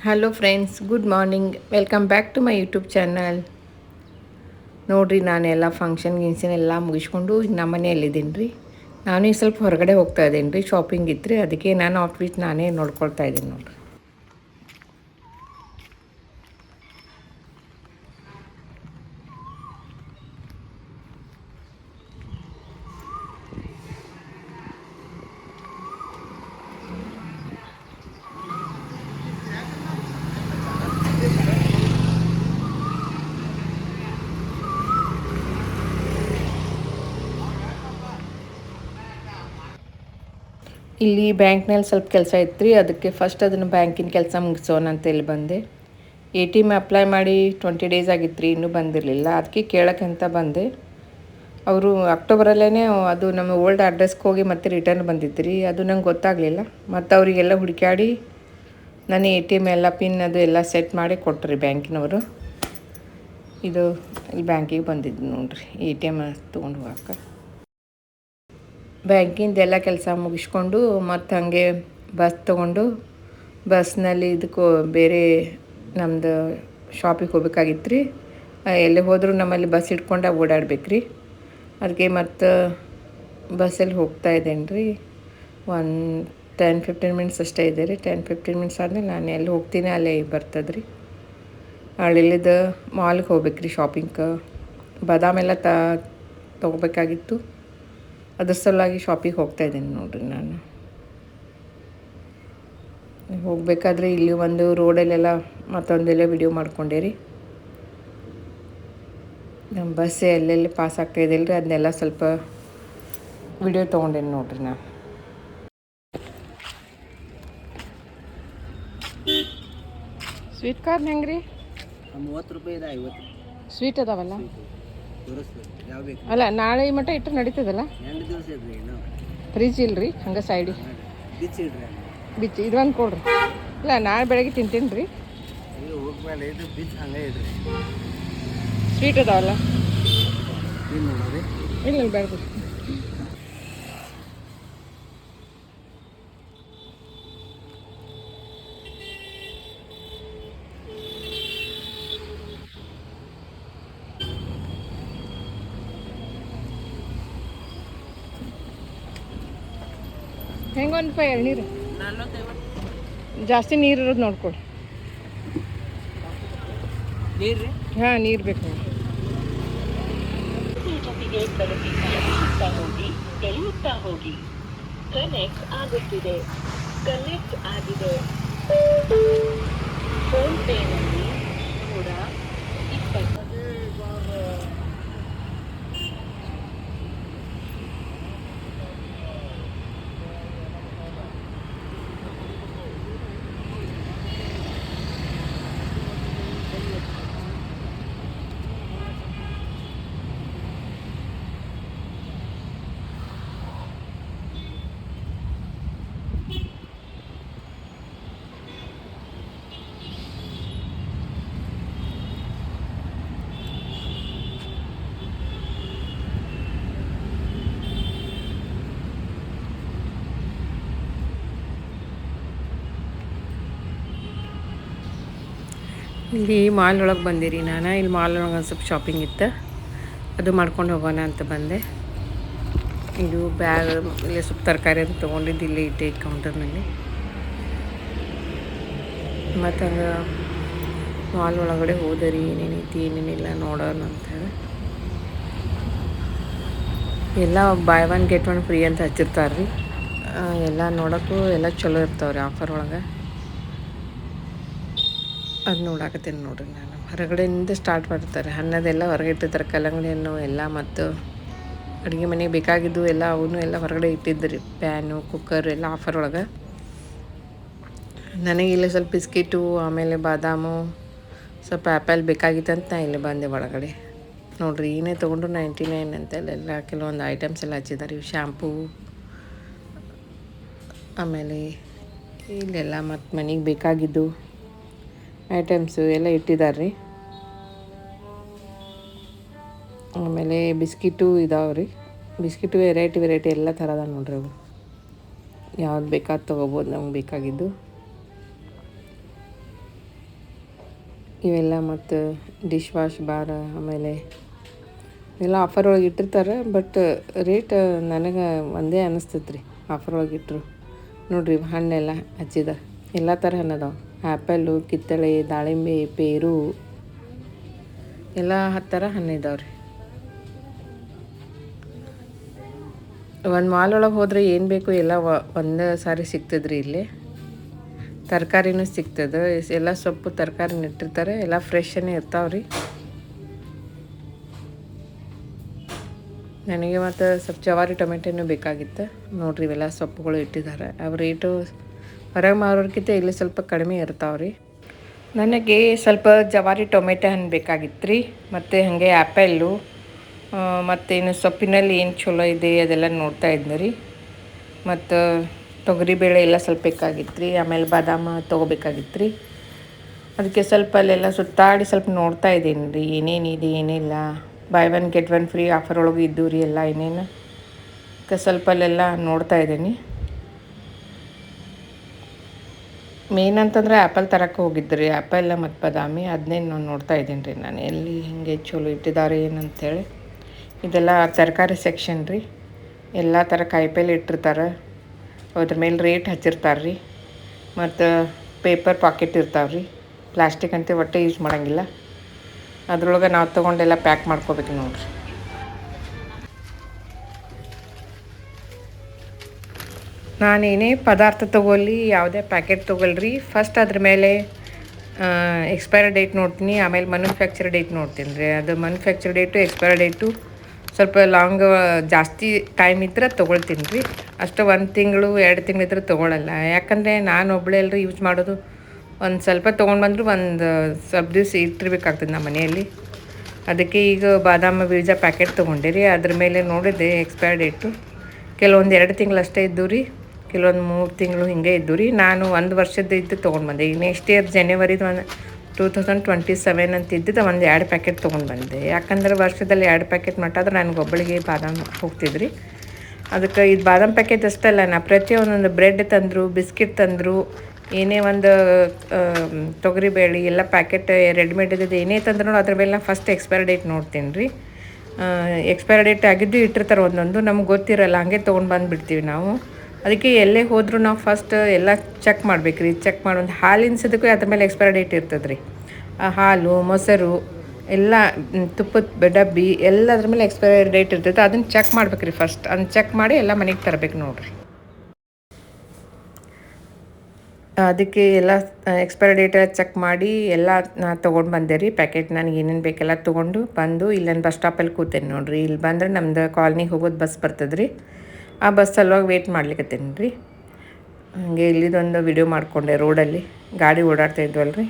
Hello friends, good morning. Welcome back to my YouTube channel. ನೋಡಿರಿ, ನಾನೆಲ್ಲ function ಎಲ್ಲ ಮುಗಿಸ್ಕೊಂಡು ನಮ್ಮ ಮನೆಯಲ್ಲಿದ್ದೀನಿ ರೀ. ನಾನು ಈ ಸ್ವಲ್ಪ ಹೊರಗಡೆ ಹೋಗ್ತಾ ಇದ್ದೀನಿ ರೀ, ಶಾಪಿಂಗ್ ಇತ್ತು ರೀ. ಅದಕ್ಕೆ ನಾನು ಔಟ್ಫಿಟ್ ನಾನೇ ನೋಡ್ಕೊಳ್ತಾ ಇದ್ದೀನಿ ನೋಡಿರಿ. ಇಲ್ಲಿ ಬ್ಯಾಂಕ್ನಲ್ಲಿ ಸ್ವಲ್ಪ ಕೆಲಸ ಇತ್ತು ರೀ. ಅದಕ್ಕೆ ಫಸ್ಟ್ ಅದನ್ನು ಬ್ಯಾಂಕಿನ ಕೆಲಸ ಮುಗಿಸೋಣ ಅಂತ ಇಲ್ಲಿ ಬಂದೆ. ATM ಅಪ್ಲೈ ಮಾಡಿ 20 ಡೇಸ್ ಆಗಿತ್ತು ರೀ, ಇನ್ನೂ ಬಂದಿರಲಿಲ್ಲ. ಅದಕ್ಕೆ ಕೇಳೋಕ್ಕಂತ ಬಂದೆ. ಅವರು ಅಕ್ಟೋಬರಲ್ಲೇ ಅದು ನಮ್ಮ ಓಲ್ಡ್ ಅಡ್ರೆಸ್ಗೆ ಹೋಗಿ ಮತ್ತೆ ರಿಟರ್ನ್ ಬಂದಿತ್ತು ರೀ. ಅದು ನಂಗೆ ಗೊತ್ತಾಗಲಿಲ್ಲ. ಮತ್ತು ಅವರಿಗೆಲ್ಲ ಹುಡುಕಾಡಿ ನನ್ನ ATM ಎಲ್ಲ ಪಿನ್ ಅದು ಎಲ್ಲ ಸೆಟ್ ಮಾಡಿ ಕೊಟ್ಟರು ಬ್ಯಾಂಕಿನವರು. ಇದು ಇಲ್ಲಿ ಬ್ಯಾಂಕಿಗೆ ಬಂದಿದ್ದು ನೋಡಿರಿ, ATM ತೊಗೊಂಡು ಹೋಗಕ್ಕೆ. ಬ್ಯಾಂಕಿಂದೆಲ್ಲ ಕೆಲಸ ಮುಗಿಸ್ಕೊಂಡು ಮತ್ತು ಹಾಗೆ ಬಸ್ ತೊಗೊಂಡು ಬಸ್ನಲ್ಲಿ ಇದಕ್ಕೂ ಬೇರೆ ನಮ್ಮದು ಶಾಪಿಗೆ ಹೋಗ್ಬೇಕಾಗಿತ್ತು ರೀ. ಎಲ್ಲಿ ಹೋದರೂ ನಮ್ಮಲ್ಲಿ ಬಸ್ ಇಟ್ಕೊಂಡು ಓಡಾಡ್ಬೇಕು ರೀ. ಅದಕ್ಕೆ ಮತ್ತು ಬಸ್ಸಲ್ಲಿ ಹೋಗ್ತಾ ಇದ್ದೇನೆ ರೀ. 10-15 ಮಿನಿಟ್ಸ್ ಅಷ್ಟೇ ಇದೆ ರೀ. 10-15 ಮಿನಿಟ್ಸ್ ಆದಮೇಲೆ ನಾನು ಎಲ್ಲಿ ಹೋಗ್ತೀನಿ ಅಲ್ಲೇ ಬರ್ತದೆ ರೀ. ಹಳ್ಳಿಲಿದ್ದು ಮಾಲ್ಗೆ ಹೋಗ್ಬೇಕು ರೀ ಶಾಪಿಂಗ್ಗೆ. ಬಾದಾಮೆಲ್ಲ ತೊಗೋಬೇಕಾಗಿತ್ತು. ಅದ್ರ ಸಲುವಾಗಿ ಶಾಪಿಗೆ ಹೋಗ್ತಾ ಇದ್ದೀನಿ ನೋಡಿರಿ. ನಾನು ಹೋಗಬೇಕಾದ್ರೆ ಇಲ್ಲಿ ಒಂದು ರೋಡಲ್ಲೆಲ್ಲ ಮತ್ತೊಂದೆಲ್ಲ ವಿಡಿಯೋ ಮಾಡ್ಕೊಂಡೆ ರೀ. ನಮ್ಮ ಬಸ್ ಎಲ್ಲೆಲ್ಲಿ ಪಾಸ್ ಆಗ್ತಾಯಿದೆ ರೀ, ಅದನ್ನೆಲ್ಲ ಸ್ವಲ್ಪ ವಿಡಿಯೋ ತೊಗೊಂಡೇನಿ ನೋಡಿರಿ. ನಾನು ಸ್ವೀಟ್ ಕಾರ್ನ್ ಹೆಂಗೆ ರೀ? 30 ರೂಪಾಯಿ ಇದೆ, 50 ಸ್ವೀಟ್ ಅದಾವಲ್ಲ. ಯಾವ ಬೇಕು? ಅಲ್ಲ, ನಾಳೆ ಮಟ್ಟ ಇಟ್ಟರೆ ನಡೀತದಲ್ಲ. 2 ದಿವಸ ಇದ್ರಿ ಏನು ಫ್ರಿಜ್ ಇಲ್ರಿ, ಹಂಗೆ ಸೈಡಿ ಬಿಚ್ಚಿಡ್ರಿ. ಬಿಚ್ಚಿ ಇದೊಂದು ಕೊಡ್ರಿ. ಇಲ್ಲ, ನಾಳೆ ಬೆಳಗ್ಗೆ ತಿಂತೀನಿ ರೀ. ಈಗ ಹೋಗ್ಮೇಲೆ ಇದು ಬಿಚ್ ಹಂಗೆ ಇಡ್ರಿ. ಸ್ವೀಟ್ ಅದಾವಲ್ಲ. ಏನು ನೋಡೋರಿ? ಇಲ್ಲ ಬೇಡ. ಹೆಂಗೆ 1 ರೂಪಾಯಿ ಎಳ್ನೀರು? 40-50 ಜಾಸ್ತಿ ನೀರು ಇರೋದು ನೋಡ್ಕೊಡಿ. ನೀರು ರೀ? ಹಾಂ, ನೀರು ಬೇಕು ನೋಡಿ. ಎಳೆಯುತ್ತಾ ಹೋಗಿ. ಕನೆಕ್ಟ್ ಆಗುತ್ತಿದೆ. ಕನೆಕ್ಟ್ ಆಗಿದೆ. ಫೋನ್ ಪೇನಲ್ಲಿ 120. ಇಲ್ಲಿ ಮಾಲ್ ಒಳಗೆ ಬಂದಿರಿ. ನಾನು ಇಲ್ಲಿ ಮಾಲ್ ಒಳಗೆ ಒಂದು ಸ್ವಲ್ಪ ಶಾಪಿಂಗ್ ಇತ್ತು, ಅದು ಮಾಡ್ಕೊಂಡು ಹೋಗೋಣ ಅಂತ ಬಂದೆ. ಇದು ಬ್ಯಾಗ್, ಇಲ್ಲಿ ಸ್ವಲ್ಪ ತರಕಾರಿ ಅದು ತೊಗೊಂಡಿದ್ದು ಇಲ್ಲಿ ಇಟ್ಟೆ ಕೌಂಟರ್ನಲ್ಲಿ. ಮತ್ತು ಹಂಗೆ ಮಾಲ್ ಒಳಗಡೆ ಹೋದರಿ ಏನೇನೈತಿ ಏನೇನಿಲ್ಲ ನೋಡೋಣ ಅಂತೇಳಿ. ಎಲ್ಲ ಬೈ 1 get 1 ಫ್ರೀ ಅಂತ ಹಚ್ಚಿರ್ತಾರೆ ರೀ. ಎಲ್ಲ ನೋಡೋಕ್ಕೂ ಎಲ್ಲ ಚಲೋ ಇರ್ತಾವೆ ರೀ ಆಫರ್ ಒಳಗೆ. ಅದು ನೋಡಾಕತ್ತೀನಿ ನೋಡಿರಿ. ನಾನು ಹೊರಗಡೆಯಿಂದ ಸ್ಟಾರ್ಟ್ ಮಾಡ್ತಾರೆ. ಅನ್ನೋದೆಲ್ಲ ಹೊರಗೆ ಇಟ್ಟಿರ್ತಾರೆ, ಕಲ್ಲಂಗಡಿ ಹಣ್ಣು ಎಲ್ಲ. ಮತ್ತು ಅಡುಗೆ ಮನೆಗೆ ಬೇಕಾಗಿದ್ದು ಎಲ್ಲ ಅವನು ಎಲ್ಲ ಹೊರಗಡೆ ಇಟ್ಟಿದ್ದರು. ಪ್ಯಾನು, ಕುಕ್ಕರ್ ಎಲ್ಲ ಆಫರ್ ಒಳಗೆ. ನನಗೆ ಇಲ್ಲಿ ಸ್ವಲ್ಪ ಬಿಸ್ಕಿಟು, ಆಮೇಲೆ ಬಾದಾಮು, ಸ್ವಲ್ಪ ಆ್ಯಪಲ್ ಬೇಕಾಗಿತ್ತು ಅಂತ ನಾ ಇಲ್ಲಿ ಬಂದೆ ಒಳಗಡೆ. ನೋಡಿರಿ, ಏನೇ ತೊಗೊಂಡು 99 ಅಂತೆಲ್ಲ ಕೆಲವೊಂದು ಐಟಮ್ಸ್ ಎಲ್ಲ ಹಚ್ಚಿದ್ದಾರೆ. ಇವು ಶ್ಯಾಂಪೂ, ಆಮೇಲೆ ಇಲ್ಲೆಲ್ಲ ಮತ್ತು ಮನೆಗೆ ಬೇಕಾಗಿದ್ದು ಐಟಮ್ಸು ಎಲ್ಲ ಇಟ್ಟಿದ್ದಾರೆ ರೀ. ಆಮೇಲೆ ಬಿಸ್ಕಿಟು ಇದಾವೆ ರೀ. ಬಿಸ್ಕಿಟ್ ವೆರೈಟಿ ಎಲ್ಲ ಥರದ ನೋಡ್ರಿ ಅವು. ಯಾವ್ದು ಬೇಕಾದ ತೊಗೋಬೋದು ನಮ್ಗೆ ಬೇಕಾಗಿದ್ದು. ಇವೆಲ್ಲ ಮತ್ತು ಡಿಶ್ ವಾಶ್ ಬಾರ್ ಆಮೇಲೆ ಎಲ್ಲ ಆಫರ್ ಒಳಗೆ ಇಟ್ಟಿರ್ತಾರೆ. ಬಟ್ ರೇಟ್ ನನಗೆ ಒಂದೇ ಅನ್ನಿಸ್ತೈತೆ ರೀ ಆಫರ್ ಒಳಗೆ ಇಟ್ಟರು. ನೋಡಿರಿ ಹಣ್ಣೆಲ್ಲ ಹಚ್ಚಿದ ಎಲ್ಲ ಥರ ಹಣ್ಣು ಅದಾವೆ. ಆ್ಯಪಲ್ಲು, ಕಿತ್ತಳೆ, ದಾಳಿಂಬೆ, ಪೇರು ಎಲ್ಲ 10 ಥರ ಹಣ್ಣು ಇದಾವೆ ರೀ. ಒಂದು ಮಾಲ್ ಒಳಗೆ ಹೋದರೆ ಏನು ಬೇಕು ಎಲ್ಲ ಒಂದೇ ಸಾರಿ ಸಿಗ್ತದ್ರಿ. ಇಲ್ಲಿ ತರಕಾರಿನೂ ಸಿಗ್ತದೆ. ಎಲ್ಲ ಸೊಪ್ಪು ತರಕಾರಿನ ಇಟ್ಟಿರ್ತಾರೆ. ಎಲ್ಲ ಫ್ರೆಶ್ಶೇ ಇರ್ತಾವೆ ರೀ. ನನಗೆ ಮತ್ತು ಸ್ವಲ್ಪ ಜವಾರಿ ಟೊಮೆಟೊನೂ ಬೇಕಾಗಿತ್ತು. ನೋಡಿರಿ ಇವೆಲ್ಲ ಸೊಪ್ಪುಗಳು ಇಟ್ಟಿದ್ದಾರೆ. ಅವು ರೇಟು ಹೊರಗೆ ಮಾರೋರ್ಕಿಂತ ಇಲ್ಲಿ ಸ್ವಲ್ಪ ಕಡಿಮೆ ಇರ್ತಾವೆ ರೀ. ನನಗೆ ಸ್ವಲ್ಪ ಜವಾರಿ ಟೊಮೆಟೊ ಹಣ್ಣು ಬೇಕಾಗಿತ್ತು ರೀ. ಮತ್ತು ಹಾಗೆ ಆ್ಯಪಲ್ಲು ಮತ್ತೇನು ಸೊಪ್ಪಿನಲ್ಲಿ ಏನು ಚಲೋ ಇದೆ ಅದೆಲ್ಲ ನೋಡ್ತಾ ಇದ್ದೆ ರೀ. ಮತ್ತು ತೊಗರಿಬೇಳೆ ಎಲ್ಲ ಸ್ವಲ್ಪ ಬೇಕಾಗಿತ್ತು ರೀ. ಆಮೇಲೆ ಬಾದಾಮ ತೊಗೋಬೇಕಾಗಿತ್ತು ರೀ. ಅದಕ್ಕೆ ಸ್ವಲ್ಪ ಅಲ್ಲೆಲ್ಲ ಸುತ್ತಾಡಿ ಸ್ವಲ್ಪ ನೋಡ್ತಾ ಇದ್ದೀನಿ ರೀ ಏನೇನಿದೆ ಏನಿಲ್ಲ. ಬೈ 1 get 1 ಫ್ರೀ ಆಫರ್ ಒಳಗೆ ಇದ್ದು ರೀ ಎಲ್ಲ ಏನೇನು. ಸ್ವಲ್ಪ ಅಲ್ಲೆಲ್ಲ ನೋಡ್ತಾ ಇದ್ದೀನಿ. ಮೇನ್ ಅಂತಂದರೆ ಆ್ಯಪಲ್ ತರಕ್ಕೆ ಹೋಗಿದ್ರಿ. ಆ್ಯಪಲ್ ಮತ್ತು ಬಾದಾಮಿ ಅದನ್ನೇ ನಾನು ನೋಡ್ತಾ ಇದ್ದೀನಿ ರೀ. ನಾನು ಎಲ್ಲಿ ಹಿಂಗೆ ಚಲೋ ಇಟ್ಟಿದ್ದಾರೆ ಏನಂತೇಳಿ. ಇದೆಲ್ಲ ತರಕಾರಿ ಸೆಕ್ಷನ್ ರೀ. ಎಲ್ಲ ಥರ ಕಾಯಿಪಲ್ಲೆ ಇಟ್ಟಿರ್ತಾರೆ. ಅದ್ರ ಮೇಲೆ ರೇಟ್ ಹಚ್ಚಿರ್ತಾರೆ ರೀ. ಮತ್ತು ಪೇಪರ್ ಪಾಕೆಟ್ ಇರ್ತಾವೆ ರೀ. ಪ್ಲಾಸ್ಟಿಕ್ ಅಂತ ಒಟ್ಟೆ ಯೂಸ್ ಮಾಡೋಂಗಿಲ್ಲ. ಅದ್ರೊಳಗೆ ನಾವು ತೊಗೊಂಡೆಲ್ಲ ಪ್ಯಾಕ್ ಮಾಡ್ಕೋಬೇಕು ನೋಡಿರಿ. ನಾನೇನೇ ಪದಾರ್ಥ ತೊಗೊಳ್ಳಿ, ಯಾವುದೇ ಪ್ಯಾಕೆಟ್ ತೊಗೊಳ್ರಿ, ಫಸ್ಟ್ ಅದ್ರ ಮೇಲೆ ಎಕ್ಸ್ಪೈರಿ ಡೇಟ್ ನೋಡ್ತೀನಿ. ಆಮೇಲೆ ಮ್ಯಾನುಫ್ಯಾಕ್ಚರ್ ಡೇಟ್ ನೋಡ್ತೀನಿ ರೀ. ಅದು ಮ್ಯಾನುಫ್ಯಾಕ್ಚರ್ ಡೇಟು ಎಕ್ಸ್ಪೈರಿ ಡೇಟು ಸ್ವಲ್ಪ ಲಾಂಗ್ ಜಾಸ್ತಿ ಟೈಮ್ ಇದ್ರೆ ತೊಗೊಳ್ತೀನಿ ರೀ. ಅಷ್ಟು 1 ತಿಂಗಳು 2 ತಿಂಗಳಿದ್ರೆ ತೊಗೊಳಲ್ಲ. ಯಾಕಂದರೆ ನಾನು ಒಬ್ಬಳೇ ಎಲ್ಲರೂ ಯೂಸ್ ಮಾಡೋದು. ಒಂದು ಸ್ವಲ್ಪ ತೊಗೊಂಡು ಬಂದರೂ ಒಂದು ಸ್ವಲ್ಪ ದಿವಸ ಇಟ್ಟಿರ್ಬೇಕಾಗ್ತದೆ ನಮ್ಮ ಮನೆಯಲ್ಲಿ. ಅದಕ್ಕೆ ಈಗ ಬಾದಾಮ ಬೀಜ ಪ್ಯಾಕೆಟ್ ತೊಗೊಂಡೆ ರೀ. ಅದ್ರ ಮೇಲೆ ನೋಡಿದೆ ಎಕ್ಸ್ಪೈರಿ ಡೇಟು. ಕೆಲವೊಂದು 2 ತಿಂಗಳು ಅಷ್ಟೇ ಇದ್ದು ರೀ. ಕೆಲವೊಂದು 3 ತಿಂಗಳು ಹಿಂಗೆ ಇದ್ದು ರೀ. ನಾನು 1 ವರ್ಷದ ಇದ್ದು ತೊಗೊಂಡು ಬಂದೆ. ಈಗ ನೆಕ್ಸ್ಟ್ ಇಯರ್ ಜನವರಿದು 2027 ಅಂತ ಇದ್ದಿದ್ದು ಒಂದು 2 ಪ್ಯಾಕೆಟ್ ತೊಗೊಂಡು ಬಂದೆ. ಯಾಕಂದ್ರೆ ವರ್ಷದಲ್ಲಿ 2 ಪ್ಯಾಕೆಟ್ ಮಟ್ಟಾದ್ರೆ ನನಗೆ ಒಬ್ಬಳಿಗೆ ಬಾದಾಮ್ ಹೋಗ್ತಿದ್ರಿ. ಅದಕ್ಕೆ ಇದು ಬಾದಾಮ್ ಪ್ಯಾಕೆಟ್ ಅಷ್ಟಲ್ಲ, ನಾ ಪ್ರತಿಯೊಂದೊಂದು ಬ್ರೆಡ್ ತಂದರು, ಬಿಸ್ಕಿಟ್ ತಂದರು, ಏನೇ ಒಂದು ತೊಗರಿಬೇಳೆ ಎಲ್ಲ ಪ್ಯಾಕೆಟ್ ರೆಡಿಮೇಡ್ ಇದ್ದದ್ದು ಏನೇ ತಂದ್ರು ಅದ್ರ ಮೇಲೆ ಫಸ್ಟ್ ಎಕ್ಸ್ಪೈರಿ ಡೇಟ್ ನೋಡ್ತೀನಿ ರೀ. ಎಕ್ಸ್ಪೈರಿ ಡೇಟ್ ಆಗಿದ್ದು ಇಟ್ಟಿರ್ತಾರೆ ಒಂದೊಂದು. ನಮ್ಗೆ ಗೊತ್ತಿರಲ್ಲ, ಹಾಗೆ ತೊಗೊಂಡು ಬಂದುಬಿಡ್ತೀವಿ ನಾವು. ಅದಕ್ಕೆ ಎಲ್ಲೇ ಹೋದರೂ ನಾವು ಫಸ್ಟ್ ಎಲ್ಲ ಚೆಕ್ ಮಾಡ್ಬೇಕು ರೀ. ಚೆಕ್ ಮಾಡಿ ಒಂದು ಹಾಲಿನ ಸದಕ್ಕೂ ಅದ್ರ ಮೇಲೆ ಎಕ್ಸ್ಪೈರಿ ಡೇಟ್ ಇರ್ತದೆ ರೀ. ಹಾಲು, ಮೊಸರು ಎಲ್ಲ, ತುಪ್ಪದ ಡಬ್ಬಿ ಎಲ್ಲ ಅದ್ರ ಮೇಲೆ ಎಕ್ಸ್ಪೈರಿ ಡೇಟ್ ಇರ್ತೈತೆ. ಅದನ್ನು ಚೆಕ್ ಮಾಡ್ಬೇಕು ರೀ ಫಸ್ಟ್. ಅದನ್ನ ಚೆಕ್ ಮಾಡಿ ಎಲ್ಲ ಮನೆಗೆ ತರಬೇಕು ನೋಡಿರಿ. ಅದಕ್ಕೆ ಎಲ್ಲ ಎಕ್ಸ್ಪೈರಿ ಡೇಟ್ ಚೆಕ್ ಮಾಡಿ ಎಲ್ಲ ತೊಗೊಂಡು ಬಂದೆ ರೀ. ಪ್ಯಾಕೆಟ್ ನನಗೆ ಏನೇನು ಬೇಕೆಲ್ಲ ತೊಗೊಂಡು ಬಂದು ಇಲ್ಲೊಂದು ಬಸ್ ಸ್ಟಾಪಲ್ಲಿ ಕೂತೇನೆ ನೋಡಿರಿ. ಇಲ್ಲಿ ಬಂದರೆ ನಮ್ದು ಕಾಲನಿಗೆ ಹೋಗೋದು ಬಸ್ ಬರ್ತದೆ ರೀ. ಆ ಬಸ್ ಸಲುವಾಗಿ ವೇಟ್ ಮಾಡ್ಲಿಕ್ಕತ್ತೇನೆ ರೀ. ಹಾಗೆ ಇಲ್ಲಿದೊಂದು ವಿಡಿಯೋ ಮಾಡಿಕೊಂಡೆ. ರೋಡಲ್ಲಿ ಗಾಡಿ ಓಡಾಡ್ತಾ ಇದ್ವಲ್ಲ ರೀ.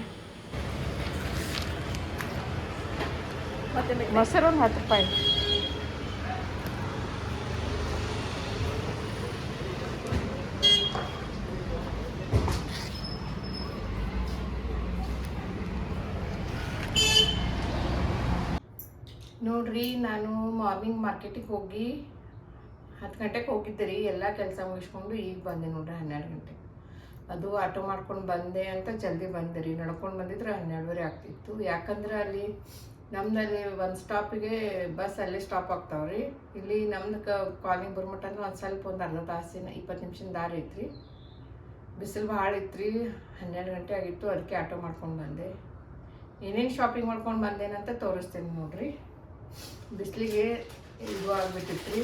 ಮೊಸರು ಒಂದು 10 ರೂಪಾಯಿ. ನೋಡ್ರಿ, ನಾನು ಮಾರ್ನಿಂಗ್ ಮಾರ್ಕೆಟಿಗೆ ಹೋಗಿ 10 ಗಂಟೆಗೆ ಹೋಗಿದ್ದೆ ರೀ. ಎಲ್ಲ ಕೆಲಸ ಮುಗಿಸ್ಕೊಂಡು ಈಗ ಬಂದೆ ನೋಡ್ರಿ 12 ಗಂಟೆ. ಅದು ಆಟೋ ಮಾಡ್ಕೊಂಡು ಬಂದೆ ಅಂತ ಜಲ್ದಿ ಬಂದೆ ರೀ. ನಡ್ಕೊಂಡು ಬಂದಿದ್ರೆ 12:30 ಆಗ್ತಿತ್ತು. ಯಾಕಂದ್ರೆ ಅಲ್ಲಿ ನಮ್ಮದಲ್ಲಿ ಒಂದು ಸ್ಟಾಪಿಗೆ ಬಸ್ ಅಲ್ಲೇ ಸ್ಟಾಪ್ ಆಗ್ತಾವ್ರಿ. ಇಲ್ಲಿ ನಮ್ದು ಕಾಲಿಂಗ್ ಬರ್ಮಟ್ಟ ಅಂದ್ರೆ ಒಂದು ಸ್ವಲ್ಪ ಒಂದು ಅರ್ಧ ತಾಸಿನ 20 ನಿಮಿಷದ ದಾರಿ ಐತ್ರಿ. ಬಿಸಿಲು ಭಾಳ ಇತ್ತು 12 ಗಂಟೆ ಆಗಿತ್ತು. ಅದಕ್ಕೆ ಆಟೋ ಮಾಡ್ಕೊಂಡು ಬಂದೆ. ಏನೇನು ಶಾಪಿಂಗ್ ಮಾಡ್ಕೊಂಡು ಬಂದೇನಂತ ತೋರಿಸ್ತೇನೆ ನೋಡ್ರಿ. ಬಿಸಿಲಿಗೆ ಇದು ಆಗ್ಬಿಟ್ಟಿತ್ತು ರೀ.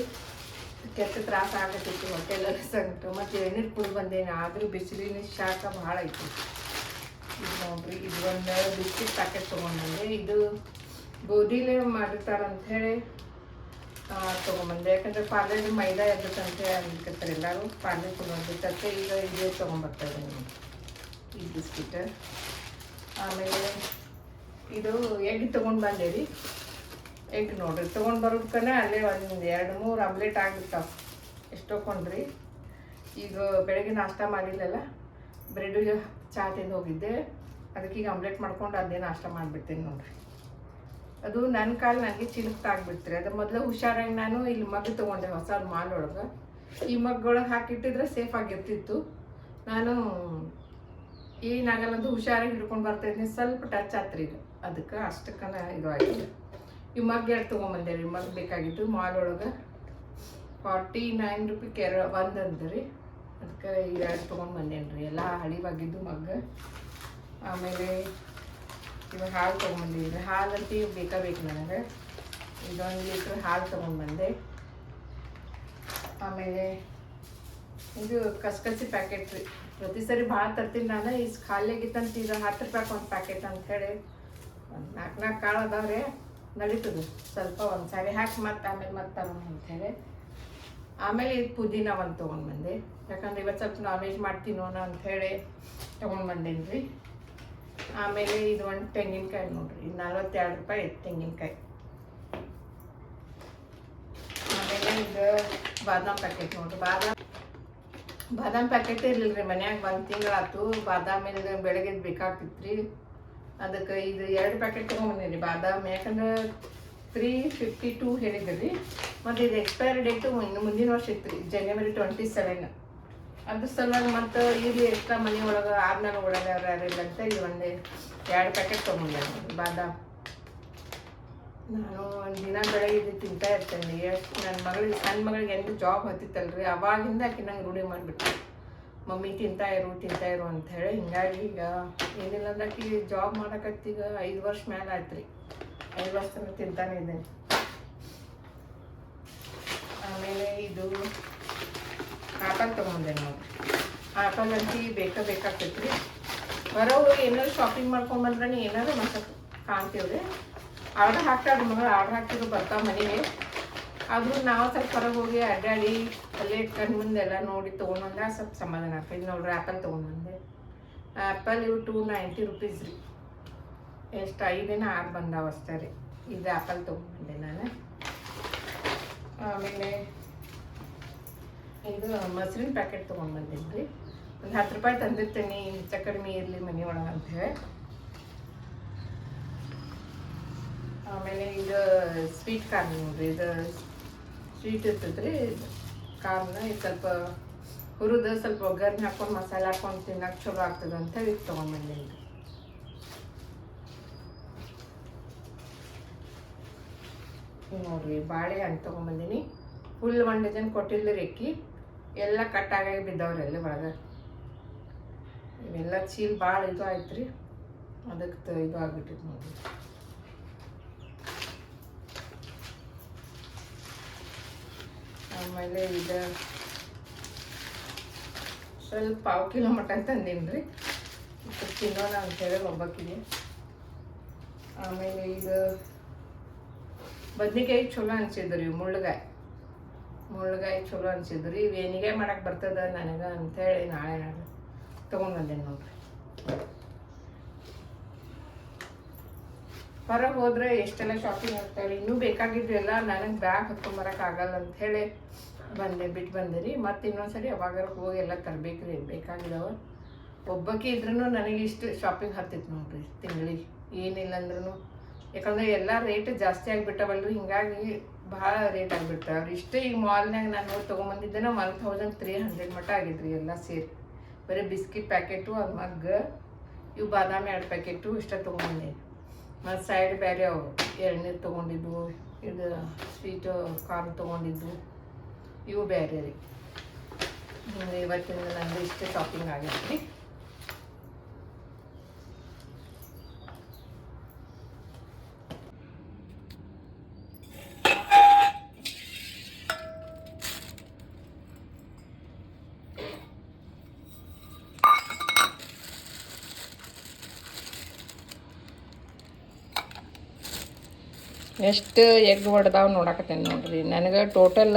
ಕೆಟ್ಟ ತ್ರಾಸ ಆಗತ್ತಿತ್ತು, ಹೊಟ್ಟೆಲ್ಲ ಸಂಕಟ. ಮತ್ತು ಎಣ್ಣೀರು ಕುಡಿದು ಬಂದೇನೆ. ಆದರೂ ಬಿಸಿಲಿನ ಶಾಖ ಭಾಳ ಐತಿ. ಇದು ನೋಡ್ರಿ, ಇದು ಒಂದು ಬಿಸ್ಕಿಟ್ ಪ್ಯಾಕೆಟ್ ತೊಗೊಂಡು ಬಂದೆ. ಇದು ಗೋಧಿಲೇ ಮಾಡಿರ್ತಾರಂಥೇಳಿ ತೊಗೊಂಬಂದೆ. ಯಾಕಂದರೆ ಪಾರ್ಲೆದು ಮೈದಾ ಇರ್ತಂತೆ ಅಂದ್ಕೊತಾರೆ ಎಲ್ಲರೂ. ಪಾರ್ಲೆ ತೊಗೊಂಡಿರ್ತಂತೆ. ಈಗ ಇದೇ ತೊಗೊಂಬರ್ತಾರೆ ಈ ಬಿಸ್ಕಿಟ್. ಆಮೇಲೆ ಇದು ಎಗ್ ತೊಗೊಂಡು ಬಂದೆ ರೀ. ಎಗ್ ನೋಡ್ರಿ ತೊಗೊಂಡು ಬರೋದಕ್ಕನೆ ಅಲ್ಲೇ ಒಂದು 2-3 ಆಮ್ಲೆಟ್ ಆಗಿರ್ತಾವೆ. ಎಷ್ಟೊಕೊಂಡ್ರಿ. ಈಗ ಬೆಳಗ್ಗೆ ನಾಷ್ಟ ಮಾಡಿಲ್ಲಲ್ಲ, ಬ್ರೆಡ್ಡು ಚಹಾ ತಿಂದು ಹೋಗಿದ್ದೆ. ಅದಕ್ಕೆ ಈಗ ಆಮ್ಲೆಟ್ ಮಾಡ್ಕೊಂಡು ಅದೇ ನಾಷ್ಟ ಮಾಡಿಬಿಡ್ತೀನಿ ನೋಡ್ರಿ. ಅದು ನನ್ನ ಕಾಲು ನನಗೆ ಚಿಲುಕ್ತಾಗ್ಬಿಡ್ತ್ರಿ. ಅದು ಮೊದಲು ಹುಷಾರಾಗಿ ನಾನು ಇಲ್ಲಿ ಮಗ್ ತೊಗೊಂಡೆ ಹೊಸ ಮಾಲ್ ಒಳಗೆ. ಈ ಮಗ್ಗೊಳಗೆ ಹಾಕಿಟ್ಟಿದ್ರೆ ಸೇಫ್ ಆಗಿರ್ತಿತ್ತು. ನಾನು ಏನಾಗಲ್ಲ ಅಂತ ಹುಷಾರಾಗಿ ಹಿಡ್ಕೊಂಡು ಬರ್ತಾಯಿದ್ದೀನಿ. ಸ್ವಲ್ಪ ಟಚ್ ಆತ್ರಿ ಇದು, ಅದಕ್ಕೆ ಅಷ್ಟಕ್ಕನ ಇದು ಆಗಿದೆ. ಈ ಮಗ್ ಎರಡು ತೊಗೊಂಬಂದೆ ರೀ. ಮಗ್ ಬೇಕಾಗಿತ್ತು ಮಾಲ್ ಒಳಗೆ 49 ರೂಪಾಯಿ ಒಂದು ಅಂದ್ರಿ. ಅದಕ್ಕೆ ಈ ಎರಡು ತೊಗೊಂಡು ಬಂದೇನಿ ರೀ. ಎಲ್ಲ ಹಳಿವಾಗಿದ್ದು ಮಗ್. ಆಮೇಲೆ ಇವಾಗ ಹಾಲು ತೊಗೊಂಬಂದಿದ್ರಿ. ಹಾಲಂತೂ ಬೇಕು ನನಗೆ. ಇದೊಂದು ಲೀಟ್ರ್ ಹಾಲು ತೊಗೊಂಡ್ಬಂದೆ. ಆಮೇಲೆ ಇದು ಕಸ್ಕಸಿ ಪ್ಯಾಕೆಟ್ ರೀ. ಪ್ರತಿ ಸರಿ ಭಾಳ ತರ್ತೀನಿ ನಾನು. ಈ ಖಾಲಿಯಾಗಿತ್ತಂತ ಇದು 10 ರೂಪಾಯಿ ಒಂದು ಪ್ಯಾಕೆಟ್ ಅಂಥೇಳಿ ಒಂದು 4 ಕಾಳು ಅದಾವ್ರೆ, ನಡೀತದೆ. ಸ್ವಲ್ಪ ಒಂದು ಸಾರಿ ಹಾಕಿ ಮತ್ತೆ ಆಮೇಲೆ ಮತ್ತೆ ಅಂಥೇಳಿ. ಆಮೇಲೆ ಇದು ಪುದೀನ ಒಂದು ತೊಗೊಂಡ್ಬಂದೆ. ಯಾಕಂದ್ರೆ ಇವತ್ತು ಸ್ವಲ್ಪ ನಾನ್ ವೆಜ್ ಮಾಡ್ತೀನೋಣ ಅಂಥೇಳಿ ತೊಗೊಂಡ್ಬಂದೇನಿ ರೀ. ಆಮೇಲೆ ಇದು ಒಂದು ತೆಂಗಿನಕಾಯಿ ನೋಡ್ರಿ. ಇದು 42 ರೂಪಾಯಿ ಐತೆ ತೆಂಗಿನಕಾಯಿ. ಆಮೇಲೆ ಇದು ಬಾದಾಮ್ ಪ್ಯಾಕೆಟ್ ನೋಡ್ರಿ. ಬಾದಾಮ್ ಪ್ಯಾಕೆಟ್ ಇರಲಿಲ್ಲ ರೀ ಮನ್ಯಾಗ. 1 ತಿಂಗಳಾಯ್ತು. ಬಾದಾಮಿಂದ ಬೆಳಗ್ಗೆ ಬೇಕಾಗ್ತಿತ್ತು ರೀ. ಅದಕ್ಕೆ ಇದು 2 ಪ್ಯಾಕೆಟ್ ತೊಗೊಂಬಂದಿರಿ ಬಾದಾಮ್. ಯಾಕಂದ್ರೆ 352 ಹೇಳಿದ್ರಿ ರೀ. ಮತ್ತು ಇದು ಎಕ್ಸ್ಪೈರಿ ಡೇಟು ಇನ್ನು ಮುಂದಿನ ವರ್ಷ ಇತ್ತು ರೀ, January 27. ಅದ್ರ ಸಲುವಾಗಿ ಮತ್ತು ಇಲ್ಲಿ ಎಕ್ಸ್ಟ್ರಾ ಮನೆ ಒಳಗೆ ಆದ್ಮೇಲೆ ಒಳಗೆ ಯಾರಿಲ್ಲ ಅಂತ ಇದು ಒಂದು 2 ಪ್ಯಾಕೆಟ್ ತೊಗೊಂಡೆ ನೋಡಿ ಬಾದಾಮ್. ನಾನು ಒಂದು ದಿನ ಬೆಳಗ್ಗೆ ಇದು ತಿಂತಾ ಇರ್ತೇನೆ. ಎಷ್ಟು ನನ್ನ ಮಗಳಿಗೆ, ಸಣ್ಣ ಮಗಳಿಗೆ ಎಂದು ಜಾಬ್ ಹತ್ತಿತ್ತಲ್ರಿ, ಅವಾಗಿಂದ ಆಕೆ ನಂಗೆ ರೂಢಿ ಮಾಡಿಬಿಟ್ಟು ಮಮ್ಮಿ ತಿಂತಾ ಇರು ಅಂಥೇಳಿ. ಹಿಂಗಾಗಿ ಈಗ ಏನಿಲ್ಲ ಅಂದ್ರೆ ಆಕೆ ಜಾಬ್ ಮಾಡೋಕತ್ತೀಗ 5 ವರ್ಷ ಮೇಲೆ ಆಯ್ತು ರೀ. 5 ವರ್ಷ ತನಕ ತಿಂತಾನೆ ಇದ್ದೇನೆ. ಆಮೇಲೆ ಇದು ಆಪಲ್ ತೊಗೊಂಡೆ ನೋಡಿ. ಆಪಲ್ ಅಂತಿ ಬೇಕಾಗ್ತೈತೆ ರೀ. ಹೊರಗೆ ಏನಾದ್ರು ಶಾಪಿಂಗ್ ಮಾಡ್ಕೊಂಡು ಬಂದ್ರೆ ಏನಾದ್ರು ಮತ್ತೆ ಕಾಣ್ತೀವ್ರಿ. ಆರ್ಡ್ರ್ ಹಾಕ್ತಾರ ಮಗಳು, ಆರ್ಡ್ರ್ ಹಾಕಿದ್ರು ಬರ್ತಾವೆ ಮನೆಗೆ. ಆದರೂ ನಾವು ಸ್ವಲ್ಪ ಹೊರಗೆ ಹೋಗಿ ಅಡ್ಡಾಡಿ ಅಲ್ಲೇ ಕಣ್ಣು ಮುಂದೆಲ್ಲ ನೋಡಿ ತೊಗೊಂಡ್ಬಂದ್ರೆ ಸ್ವಲ್ಪ ಸಮಾಧಾನ ಆಗ್ತದೆ. ನೋಡ್ರಿ ಆ್ಯಪಲ್ ತೊಗೊಂಡ್ಬಂದೆ. ಆ್ಯಪಲ್ ಇವು 290 ರೂಪೀಸ್ ರೀ. ಎಷ್ಟು 5 ಬಂದಾವ ಅಷ್ಟೇ ರೀ. ಇದು ಆ್ಯಪಲ್ ತೊಗೊಂಡ್ಬಂದೆ ನಾನು. ಆಮೇಲೆ ಇದು ಮೊಸರಿನ ಪ್ಯಾಕೆಟ್ ತೊಗೊಂಡ್ಬಂದೀನಿ ರೀ. ಒಂದು 10 ರೂಪಾಯಿ ತಂದಿರ್ತೀನಿ, ಹೆಚ್ಚು ಕಡಿಮೆ ಇರಲಿ ಮನೆ ಒಳಗೆ ಅಂಥೇಳಿ. ಆಮೇಲೆ ಇದು ಸ್ವೀಟ್ ಕಾರ್ನ್ ನೋಡ್ರಿ. ಇದು ಸ್ವೀಟ್ ಇರ್ತದೆ ರೀ ಕಾರ್ನ. ಇದು ಸ್ವಲ್ಪ ಹುರಿದು ಸ್ವಲ್ಪ ಒಗ್ಗರಣೆ ಹಾಕ್ಕೊಂಡು ಮಸಾಲೆ ಹಾಕ್ಕೊಂಡು ತಿನ್ನಕ್ಕೆ ಚಲೋ ಆಗ್ತದೆ ಅಂತ ಇದು ತೊಗೊಂಡ್ಬಂದೀನಿ ರೀ. ನೋಡ್ರಿ ಬಾಳೆಹಣ್ಣು ತೊಗೊಂಡ್ಬಂದೀನಿ. ಫುಲ್ 1 ಡಜನ್ ಕೊಟ್ಟಿಲ್ಲ ರೇಕಿ, ಎಲ್ಲ ಕಟ್ಟಾಗಿ ಬಿದ್ದವ್ರಿ ಅಲ್ಲಿ ಒಳಗೆ. ಇವೆಲ್ಲ ಚೀಲ ಭಾಳ ಇದು ಆಯ್ತು ರೀ, ಅದಕ್ಕೆ ಇದು ಆಗ್ಬಿಟ್ಟಿತ್ತು ನೋಡ್ರಿ. ಆಮೇಲೆ ಇದು ಸ್ವಲ್ಪ 1/2 ಕಿಲೋ ಮಟನ್ ತಂದೀನಿ ರೀ, ತಿನ್ನೋಣ ಅಂಥೇಳಿ ಒಬ್ಬಕ್ಕಿಗೆ. ಆಮೇಲೆ ಇದು ಬದ್ನಿಕಾಯಿ ಚಲೋ ಅನ್ಸಿದ್ರು ರೀ. ಮುಳ್ಳುಗಾಯಿ ಚಲೋ ಅನ್ಸಿದ್ರು ರೀ. ಇವು ಏನಿಗೆ ಮಾಡಕ್ಕೆ ಬರ್ತದ ನನಗೆ ಅಂಥೇಳಿ ನಾಳೆ ತೊಗೊಂಡ್ಬಂದೇನಿ ನೋಡ್ರಿ. ಹೊರಗೆ ಹೋದ್ರೆ ಎಷ್ಟೆಲ್ಲ ಶಾಪಿಂಗ್ ಆಗ್ತಾವೆ. ಇನ್ನೂ ಬೇಕಾಗಿದ್ದು ಎಲ್ಲ ನನಗೆ ಬ್ಯಾಗ್ ಹೊತ್ಕೊಂಬರಕ್ಕಾಗಲ್ಲ ಅಂಥೇಳಿ ಬಿಟ್ಟು ಬಂದೆ ರೀ. ಮತ್ತು ಇನ್ನೊಂದ್ಸರಿ ಅವಾಗ ಹೋಗಿ ಎಲ್ಲ ತರಬೇಕು ರೀ ಬೇಕಾಗಿದ್ದಾವೆ. ಒಬ್ಬಕ್ಕೆ ಇದ್ರೂ ನನಗೆ ಇಷ್ಟು ಶಾಪಿಂಗ್ ಹತ್ತಿತ್ತು ನೋಡ್ರಿ ತಿಂಗಳಿಗೆ. ಏನಿಲ್ಲ ಅಂದ್ರೂ, ಯಾಕಂದರೆ ಎಲ್ಲ ರೇಟ್ ಜಾಸ್ತಿ ಆಗಿಬಿಟ್ಟವಲ್ರಿ. ಹಿಂಗಾಗಿ ಭಾಳ ರೇಟ್ ಆಗಿಬಿಡ್ತಾವ್ರಿ. ಇಷ್ಟೇ ಈಗ ಮಾಲ್ನಾಗ ನಾನು ನೋಡಿ ತೊಗೊಂಬಂದಿದ್ದೇನೆ 1300 ಮಟ್ಟ ಆಗಿದ್ರಿ ಎಲ್ಲ ಸೇರಿ. ಬರೀ ಬಿಸ್ಕಿಟ್ ಪ್ಯಾಕೆಟು, ಅದು ಮಗ್ಗ, ಇವು ಬಾದಾಮಿ 2 ಪ್ಯಾಕೆಟು ಇಷ್ಟ ತೊಗೊಂಬಂದೆ. ಮತ್ತು ಸೈಡ್ ಬೇರೆ ಅವು ಎಳ್ನೀರು ತೊಗೊಂಡಿದ್ದು, ಇದು ಸ್ವೀಟು ಕಾರ್ನ್ ತೊಗೊಂಡಿದ್ದು, ಇವು ಬೇರೆ ರೀ. ಇವತ್ತಿನ ನಂದು ಇಷ್ಟೇ ಶಾಪಿಂಗ್ ಆಗೈತಿ. ಎಷ್ಟು ಎಗ್ ಹೊಡೆದಾವ್ ನೋಡಕತ್ತೇನೆ ನೋಡ್ರಿ. ನನಗೆ ಟೋಟಲ್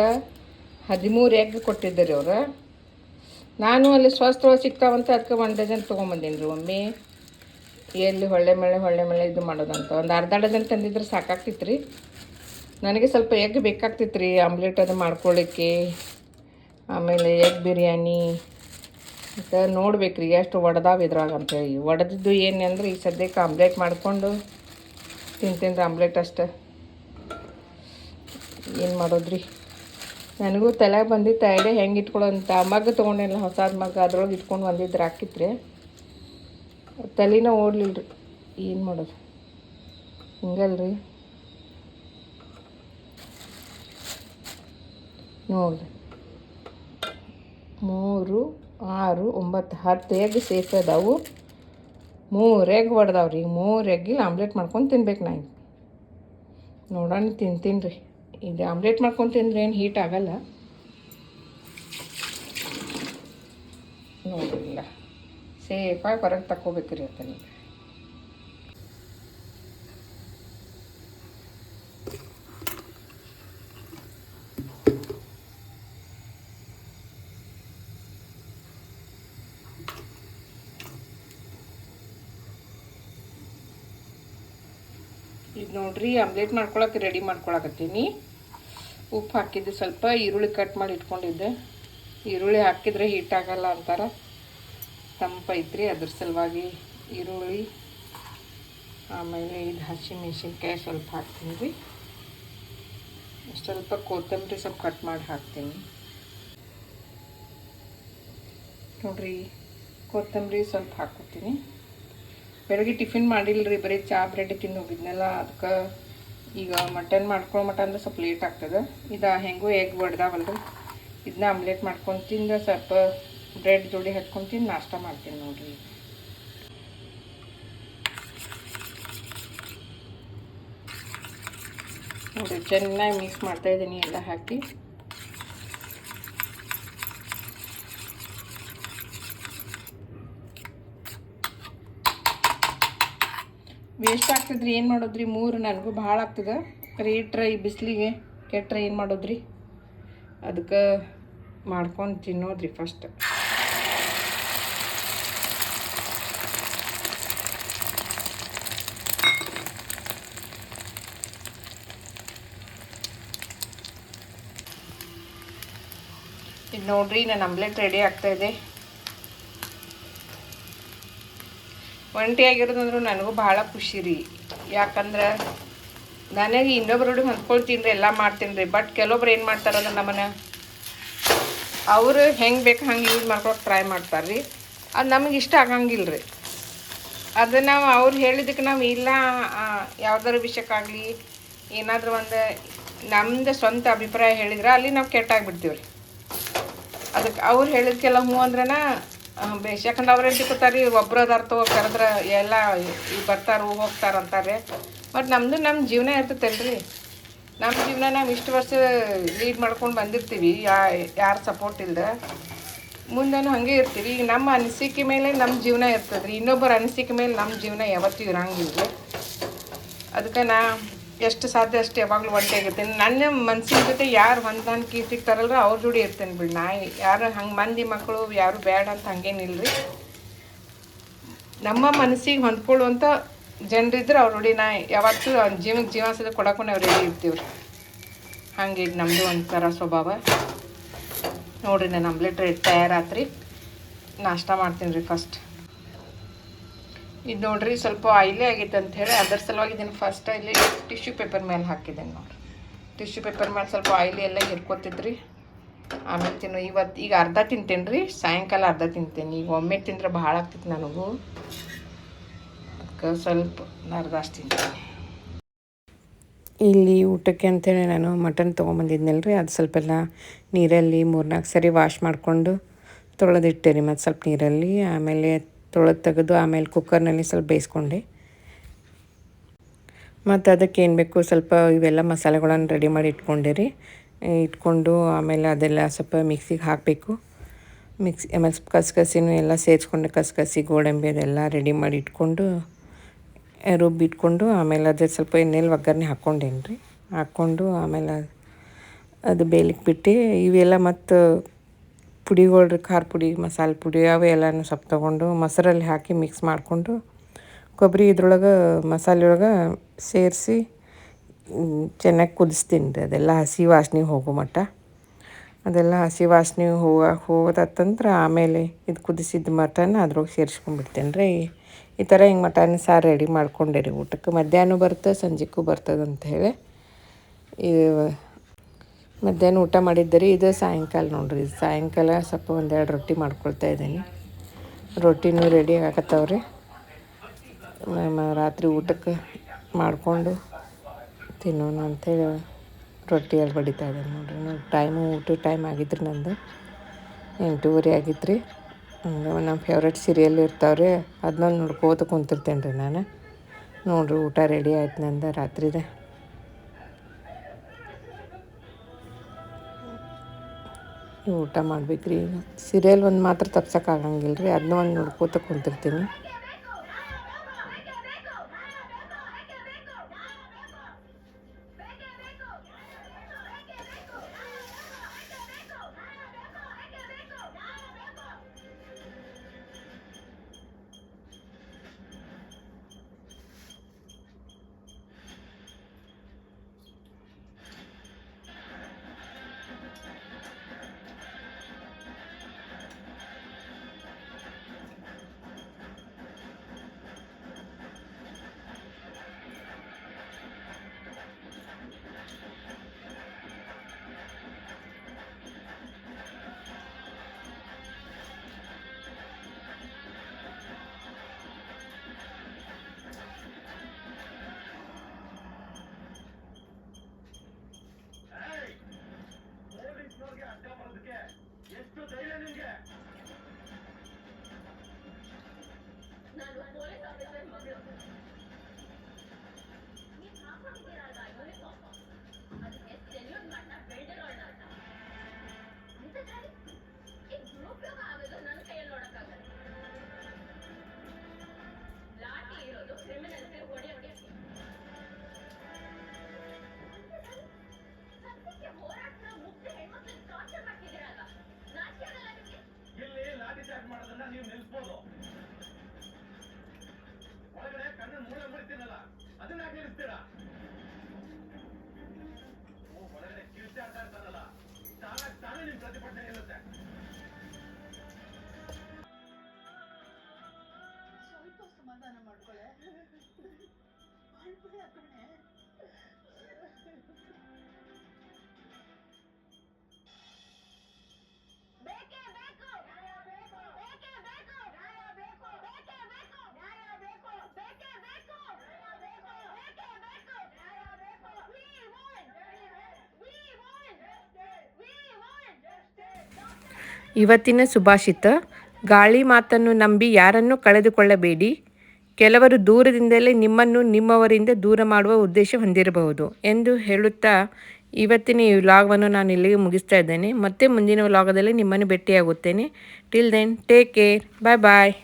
13 ಎಗ್ ಕೊಟ್ಟಿದ್ದರು ಅವ್ರು. ನಾನು ಅಲ್ಲಿ ಸ್ವಸ್ಥೊಳಗೆ ಸಿಗ್ತಾವಂತ ಅದಕ್ಕೆ 1 ಡಜನ್ ತೊಗೊಂಬಂದೀನಿ ರೀ. ಒಮ್ಮೆ ಎಲ್ಲಿ ಹೊಳ್ಳೆ ಮಳೆ ಇದು ಮಾಡೋದಂತ ಒಂದು ಅರ್ಧ ಡಜನ್ ತಂದಿದ್ರೆ ಸಾಕಾಗ್ತಿತ್ತು ರೀ. ನನಗೆ ಸ್ವಲ್ಪ ಎಗ್ ಬೇಕಾಗ್ತಿತ್ತು ರೀ ಆಮ್ಲೆಟ್ ಅದು ಮಾಡ್ಕೊಳ್ಳಿಕ್ಕೆ. ಆಮೇಲೆ ಎಗ್ ಬಿರಿಯಾನಿ ಮತ್ತು ನೋಡ್ಬೇಕು ರೀ ಎಷ್ಟು ಒಡೆದಾವ ಇದ್ರಾಗ ಅಂತೇಳಿ. ಒಡೆದಿದ್ದು ಏನು ಅಂದ್ರೆ ಈ ಸದ್ಯಕ್ಕೆ ಆಮ್ಲೆಟ್ ಮಾಡಿಕೊಂಡು ತಿಂತೀನಿ ಆಮ್ಲೆಟ್ ಅಷ್ಟೆ. ಏನು ಮಾಡೋದ್ರಿ, ನನಗೂ ತಲೆಗೆ ಬಂದಿತ್ತು ಐಡಿಯಾ ಹೆಂಗೆ ಇಟ್ಕೊಳ್ಳೋಂತ. ಮಗ್ಗ ತೊಗೊಂಡಿಲ್ಲ, ಹೊಸಾದ ಮಗ್ಗ, ಅದ್ರೊಳಗೆ ಇಟ್ಕೊಂಡು ಬಂದಿದ್ರೆ ಹಾಕಿತ್ರಿ. ತಲೆನ ಓಡ್ಲಿಲ್ಲ ರೀ, ಏನು ಮಾಡೋದು, ಹಿಂಗಲ್ರಿ. ನೋಡಿರಿ 3, 6, 9, 10 ಎಗ್ ಸೇಫ್ ಅದಾವು. 3 ಎಗ್ ಹೊಡೆದಾವ್ರಿ. 3 ಎಗ್ಗಿಗೆ ಆಮ್ಲೆಟ್ ಮಾಡ್ಕೊಂಡು ತಿನ್ಬೇಕು ನಾ. ನೋಡೋಣ, ತಿಂತೀನಿ ರೀ. ಇದು ಆಮ್ಲೆಟ್ ಮಾಡ್ಕೊಂಡು ತಿಂದ್ರೆ ಏನು ಹೀಟ್ ಆಗಲ್ಲ ನೋಡಿಲ್ಲ. ಸೇಫಾಗಿ ಹೊರಗೆ ತಗೋಬೇಕ್ರಿ ಅದನ್ನು. ಇದು ನೋಡ್ರಿ, ಆಮ್ಲೆಟ್ ಮಾಡ್ಕೊಳಕ್ಕೆ ರೆಡಿ ಮಾಡ್ಕೊಳಕತ್ತೀನಿ. ಉಪ್ಪು ಹಾಕಿದ್ದು, ಸ್ವಲ್ಪ ಈರುಳ್ಳಿ ಕಟ್ ಮಾಡಿ ಇಟ್ಕೊಂಡಿದ್ದೆ. ಈರುಳ್ಳಿ ಹಾಕಿದರೆ ಹೀಟ್ ಆಗಲ್ಲ ಅಂತಾರೆ, ತಂಪೈತ್ರಿ, ಅದ್ರ ಸಲುವಾಗಿ ಈರುಳ್ಳಿ, ಆಮೇಲೆ ಇದು ಹಸಿಮೆಣ್ಸಿನ್ಕಾಯಿ ಸ್ವಲ್ಪ ಹಾಕ್ತೀನಿ ರೀ. ಸ್ವಲ್ಪ ಕೊತ್ತಂಬರಿ ಸ್ವಲ್ಪ ಕಟ್ ಮಾಡಿ ಹಾಕ್ತೀನಿ ನೋಡ್ರಿ. ಕೊತ್ತಂಬರಿ ಸ್ವಲ್ಪ ಹಾಕೋತೀನಿ. ಬೆಳಗ್ಗೆ ಟಿಫಿನ್ ಮಾಡಿಲ್ಲ ರೀ, ಬರೀ ಚಾ ಬ್ರೆಡ್ ತಿಂದು ಹೋಗಿದ್ನಲ್ಲ, ಅದಕ್ಕೆ ಈಗ ಮಟನ್ ಮಾಡ್ಕೊಳ್ಳೋ ಮಟ ಅಂದ್ರೆ ಸ್ವಲ್ಪ ಲೇಟ್ ಆಗ್ತದೆ. ಇದು ಹೆಂಗೋ ಎಗ್ ಹೊಡೆದಾವಲ್ರಿ, ಇದನ್ನ ಆಮ್ಲೆಟ್ ಮಾಡ್ಕೊಂಡು ತಿಂದು ಸ್ವಲ್ಪ ಬ್ರೆಡ್ ಜೋಡಿ ಹಚ್ಕೊಂಡು ತಿಂದು ನಾಷ್ಟ ಮಾಡ್ತೀನಿ ನೋಡ್ರಿ. ನೋಡಿ, ಚೆನ್ನಾಗಿ ಮಿಕ್ಸ್ ಮಾಡ್ತಾಯಿದ್ದೀನಿ ಎಲ್ಲ ಹಾಕಿ. ವೇಸ್ಟ್ ಆಗ್ತದ್ರಿ, ಏನು ಮಾಡೋದ್ರಿ. 3 ನನಗೂ ಭಾಳ ಆಗ್ತದೆ. ರೇಟ್ರ ಈ ಬಿಸಿಲಿಗೆ ಕೆಟ್ಟರೆ ಏನು ಮಾಡೋದ್ರಿ. ಅದಕ್ಕೆ ಮಾಡ್ಕೊಂಡು ತಿನ್ನೋದ್ರಿ ಫಸ್ಟ್. ಇದು ನೋಡ್ರಿ, ನನ್ನ ಆಮ್ಲೆಟ್ ರೆಡಿ ಆಗ್ತಾಯಿದೆ. ಒಂಟಿಯಾಗಿರೋದಂದ್ರೂ ನನಗೂ ಭಾಳ ಖುಷಿ ರೀ. ಯಾಕಂದ್ರೆ ನನಗೆ ಇನ್ನೊಬ್ರೊಡಿ ಹೊಂದ್ಕೊಳ್ತೀನಿ ರೀ, ಎಲ್ಲ ಮಾಡ್ತೀನಿ ರೀ. ಬಟ್ ಕೆಲವೊಬ್ರು ಏನು ಮಾಡ್ತಾರಂದ್ರೆ ನಮ್ಮನ್ನ ಅವರು ಹೆಂಗೆ ಬೇಕು ಹಂಗೆ ಯೂಸ್ ಮಾಡ್ಕೊಳಕ್ಕೆ ಟ್ರೈ ಮಾಡ್ತಾರೆ ರೀ. ಅದು ನಮಗೆ ಇಷ್ಟ ಆಗಂಗಿಲ್ಲ ರೀ. ಅದು ನಾವು ಅವ್ರು ಹೇಳಿದ್ದಕ್ಕೆ ನಾವು ಇಲ್ಲ, ಯಾವ್ದಾದ್ರು ವಿಷಯಕ್ಕಾಗಲಿ ಏನಾದರೂ ಒಂದು ನಮ್ಮದು ಸ್ವಂತ ಅಭಿಪ್ರಾಯ ಹೇಳಿದ್ರೆ ಅಲ್ಲಿ ನಾವು ಕೆಟ್ಟಾಗ್ಬಿಡ್ತೀವಿ ರೀ. ಅದಕ್ಕೆ ಅವ್ರು ಹೇಳಿದ್ಕೆಲ್ಲ ಹ್ಞೂ ಅಂದ್ರೆನ ಬೇಸ್. ಯಾಕಂದ್ರೆ ಅವ್ರು ಏನು ತಿಳ್ಕೊತಾರೆ, ಒಬ್ಬರು ಅದಾರ್ಥ ಕರೆದ್ರೆ ಎಲ್ಲ ಬರ್ತಾರೆ ಹೋಗ್ತಾರೆ ಅಂತಾರೆ. ಬಟ್ ನಮ್ಮದು ನಮ್ಮ ಜೀವನ ಇರ್ತೈತಲ್ರಿ. ನಮ್ಮ ಜೀವನ ನಾವು ಇಷ್ಟು ವರ್ಷ ಲೀಡ್ ಮಾಡ್ಕೊಂಡು ಬಂದಿರ್ತೀವಿ, ಯಾರು ಸಪೋರ್ಟ್ ಇಲ್ಲದೆ. ಮುಂದೆನೂ ಹಾಗೆ ಇರ್ತೀವಿ. ಈಗ ನಮ್ಮ ಅನಿಸಿಕೆ ಮೇಲೆ ನಮ್ಮ ಜೀವನ ಇರ್ತದೆ ರೀ. ಇನ್ನೊಬ್ಬರ ಅನಿಸಿಕೆ ಮೇಲೆ ನಮ್ಮ ಜೀವನ ಯಾವತ್ತೂ ಇರಂಗಿಲ್ಲ. ಅದಕ್ಕೆ ನಾ ಎಷ್ಟು ಸಾಧ್ಯ ಅಷ್ಟು ಯಾವಾಗಲೂ ಒಂಟಿಯಾಗಿರ್ತೀನಿ. ನನ್ನ ಮನ್ಸಿನ ಜೊತೆ ಯಾರು ಹೊಂದಾಣಿಕೆ ಸಿಗ್ತಾರಲ್ರ ಅವ್ರ ಜೋಡಿ ಇರ್ತೇನೆ ಬಿಡಿ. ನಾ ಯಾರು ಹಂಗೆ ಮಂದಿ ಮಕ್ಕಳು ಯಾರು ಬೇಡ ಅಂತ ಹಂಗೇನಿಲ್ಲ ರೀ. ನಮ್ಮ ಮನಸ್ಸಿಗೆ ಹೊಂದ್ಕೊಳ್ಳುವಂಥ ಜನರಿದ್ರೆ ಅವ್ರ ನೋಡಿ ನಾ ಯಾವತ್ತೂ ಜೀವನ ಕೊಡೋಕ್ಕೂ ನಾವು ರೆಡಿ ಇರ್ತೀವಿ ರೀ. ಹಾಗೆ ಇದು ನಮ್ಮದು ಒಂಥರ ಸ್ವಭಾವ ನೋಡಿರಿ. ನಾನು ಆಮ್ಲೆಟ್ ತಯಾರಾತ್ರಿ, ನಾಷ್ಟ ಮಾಡ್ತೀನಿ ರೀ ಫಸ್ಟ್. ಇದು ನೋಡ್ರಿ, ಸ್ವಲ್ಪ ಆಯಿಲೇ ಆಗೈತೆ ಅಂಥೇಳಿ ಅದರ ಸಲುವಾಗಿ ಇದನ್ನು ಫಸ್ಟ್ ಇಲ್ಲಿ ಟಿಶ್ಯೂ ಪೇಪರ್ ಮೇಲೆ ಹಾಕಿದ್ದೇನೆ ನೋಡಿರಿ. ಟಿಶ್ಯೂ ಪೇಪರ್ ಮೇಲೆ ಸ್ವಲ್ಪ ಆಯಿಲಿ ಎಲ್ಲ ಹಿರ್ಕೊತಿದ್ರಿ. ಆಮೇಲೆ ಈಗ ಅರ್ಧ ತಿಂತೇನೆ ರೀ, ಸಾಯಂಕಾಲ ಅರ್ಧ ತಿಂತೇನೆ. ಈಗ ಒಮ್ಮೆ ತಿಂದ್ರೆ ಭಾಳ ಆಗ್ತೈತಿ ನನಗೂ, ಅದಕ್ಕೆ ಸ್ವಲ್ಪ ಅರ್ಧ ಅಷ್ಟು ತಿಂತೀನಿ. ಇಲ್ಲಿ ಊಟಕ್ಕೆ ಅಂತೇಳಿ ನಾನು ಮಟನ್ ತೊಗೊಂಬಂದಿದ್ನಲ್ಲ ರೀ, ಅದು ಸ್ವಲ್ಪ ಎಲ್ಲ ನೀರಲ್ಲಿ 3-4 ಸರಿ ವಾಶ್ ಮಾಡಿಕೊಂಡು ತೊಳೆದಿಟ್ಟೆ ರೀ. ಮತ್ತು ಸ್ವಲ್ಪ ನೀರಲ್ಲಿ ಆಮೇಲೆ ತೊಳೆದು ತೆಗೆದು ಆಮೇಲೆ ಕುಕ್ಕರ್ನಲ್ಲಿ ಸ್ವಲ್ಪ ಬೇಯಿಸ್ಕೊಂಡೆ. ಮತ್ತು ಅದಕ್ಕೆ ಏನು ಬೇಕು ಸ್ವಲ್ಪ ಇವೆಲ್ಲ ಮಸಾಲೆಗಳನ್ನು ರೆಡಿ ಮಾಡಿ ಇಟ್ಕೊಂಡೆ ರೀ. ಇಟ್ಕೊಂಡು ಆಮೇಲೆ ಅದೆಲ್ಲ ಸ್ವಲ್ಪ ಮಿಕ್ಸಿಗೆ ಹಾಕಬೇಕು. ಆಮೇಲೆ ಸ್ವಲ್ಪ ಕಸಕಸಿನೂ ಎಲ್ಲ ಸೇರಿಸ್ಕೊಂಡು ಕಸಕಸಿ ಗೋಡಂಬಿ ಅದೆಲ್ಲ ರೆಡಿ ಮಾಡಿ ಇಟ್ಕೊಂಡು ರುಬ್ಬಿಟ್ಕೊಂಡು ಆಮೇಲೆ ಅದೇ ಸ್ವಲ್ಪ ಎಣ್ಣೆಲಿ ಒಗ್ಗರಣೆ ಹಾಕ್ಕೊಂಡೇನಿ ರೀ. ಹಾಕ್ಕೊಂಡು ಆಮೇಲೆ ಅದು ಬೇಯಲಿಕ್ಕೆ ಬಿಟ್ಟು ಇವೆಲ್ಲ ಮತ್ತು ಪುಡಿಗಳು ರೀ, ಖಾರ ಪುಡಿ ಮಸಾಲೆ ಪುಡಿ ಅವೆಲ್ಲನೂ ಸ್ವಲ್ಪ ತೊಗೊಂಡು ಮೊಸರಲ್ಲಿ ಹಾಕಿ ಮಿಕ್ಸ್ ಮಾಡಿಕೊಂಡು ಕೊಬ್ಬರಿ ಇದ್ರೊಳಗೆ ಮಸಾಲೆ ಒಳಗೆ ಸೇರಿಸಿ ಚೆನ್ನಾಗಿ ಕುದಿಸ್ತೀನಿ ರೀ. ಅದೆಲ್ಲ ಹಸಿ ವಾಸನೆ ಹೋಗೋ ಮಟ್ಟ. ಅದೆಲ್ಲ ಹಸಿ ವಾಸನೆ ಹೋಗೋದತ್ತಂದ್ರೆ ಆಮೇಲೆ ಇದು ಕುದಿಸಿದ ಮಟನ್ನ ಅದ್ರೊಳಗೆ ಸೇರಿಸ್ಕೊಂಡ್ಬಿಡ್ತೇನೆ ರೀ. ಈ ಥರ ಹಿಂಗೆ ಮಟನ್ ಸಾರು ರೆಡಿ ಮಾಡ್ಕೊಂಡೆ ಊಟಕ್ಕೆ. ಮಧ್ಯಾಹ್ನ ಬರ್ತದೆ, ಸಂಜೆಗೂ ಬರ್ತದೆ ಅಂತ ಹೇಳಿ ಇದು ಮಧ್ಯಾಹ್ನ ಊಟ ಮಾಡಿದ್ದೆ ರೀ. ಇದು ಸಾಯಂಕಾಲ ನೋಡ್ರಿ, ಸಾಯಂಕಾಲ ಸ್ವಲ್ಪ ಒಂದೆರಡು ರೊಟ್ಟಿ ಮಾಡ್ಕೊಳ್ತಾ ಇದ್ದೀನಿ. ರೊಟ್ಟಿನೂ ರೆಡಿ ಆಗತ್ತವ್ರಿ. ರಾತ್ರಿ ಊಟಕ್ಕೆ ಮಾಡಿಕೊಂಡು ತಿನ್ನೋಣ ಅಂಥೇಳಿ ರೊಟ್ಟಿಯಲ್ಲಿ ಬಡಿತಾ ಇದ್ದೀನಿ ನೋಡ್ರಿ. ಊಟದ ಟೈಮ್ ಆಗಿದ್ರಿ ನಂದು 8:30 ಆಗಿತ್ತು ರೀ. ಹಂಗೆ ನಮ್ಮ ಫೇವ್ರೇಟ್ ಸೀರಿಯಲ್ ಇರ್ತಾವ್ರಿ, ಅದನ್ನ ನೋಡ್ಕೋತ ಕುಂತಿರ್ತೇನೆ ರೀ ನಾನು. ನೋಡ್ರಿ ಊಟ ರೆಡಿ ಆಯ್ತು ನಂದು ರಾತ್ರಿದೆ. ಊಟ ಮಾಡ್ಬೇಕ್ರಿ. ಈಗ ಸೀರಿಯಲ್ ಒಂದು ಮಾತ್ರ ತಪ್ಸೋಕ್ಕಾಗಂಗಿಲ್ಲ ರೀ, ಅದನ್ನ ಒಂದು ನೋಡ್ಕೋತ ಕುಂತಿರ್ತೀನಿ. ಇವತ್ತಿನ ಸುಭಾಷಿತ: ಗಾಳಿ ಮಾತನ್ನು ನಂಬಿ ಯಾರನ್ನೂ ಕಳೆದುಕೊಳ್ಳಬೇಡಿ. ಕೆಲವರು ದೂರದಿಂದಲೇ ನಿಮ್ಮನ್ನು ನಿಮ್ಮವರಿಂದ ದೂರ ಮಾಡುವ ಉದ್ದೇಶ ಹೊಂದಿರಬಹುದು ಎಂದು ಹೇಳುತ್ತಾ ಇವತ್ತಿನ ಈ ವ್ಲಾಗವನ್ನು ನಾನು ಇಲ್ಲಿಗೆ ಮುಗಿಸ್ತಾ ಇದ್ದೇನೆ. ಮತ್ತೆ ಮುಂದಿನ ವ್ಲಾಗದಲ್ಲಿ ನಿಮ್ಮನ್ನು ಭೇಟಿಯಾಗುತ್ತೇನೆ. Till then take care. Bye ಬಾಯ್.